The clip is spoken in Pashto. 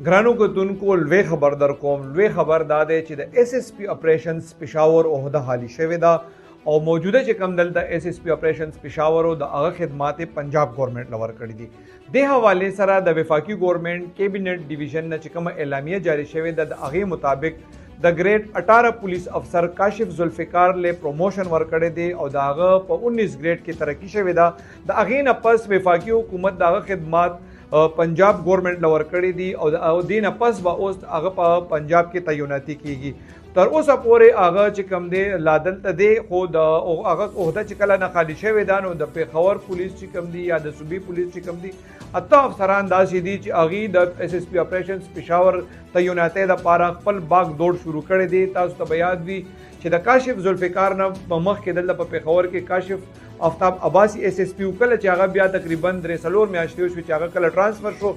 ګرانو کتونکو لوی خبر در کوم. لوی خبر دا دی چې د اس اس پی اپریشنز پېښور عہده حالي شوې ده او موجوده چې کوم دلته اس اس پی اپریشنز پېښور او د هغه خدمات پنجاب ګورنمنټ لور کړی دي. د حواله سره د وفاقي ګورنمنټ کیبنټ ډیویژن نه چې کوم اعلامیه جاری شوې ده د هغې مطابق د گریډ 18 پولیس افسر کاشف ذوالفقار له پروموشن ورکړی دی او د هغه په 19 گریډ کې ترقی شوې ده. د هغې نه پس وفاقي حکومت د هغه خدمات پنجاب ګورنمنټ لور کړی دي او د دې نه پس به اوس هغه په پنجاب کې تعیناتي کیږي. تر اوسه پورې هغه چې کوم دی لا دلته دی خو د هغه عہده چې کله نه خالي شوې ده نو د پېښور پولیس چې کوم دی یا د صوبې پولیس چې کوم دی اته افسران داسې دي چې هغې د اس اس پی اپریشنز پېښور تعیناتۍ دپاره خپل باغ دوړ شروع کړی دی. تاسو ته به یاد وي چې د کاشف ذوالفقار نه مخکې دلته په پېښور کې کاشف آفتاب عباسي اس اس پی کله چې هغه بیا تقریبا 3 میاشتې وشوې چې هغه کله ټرانسفر شو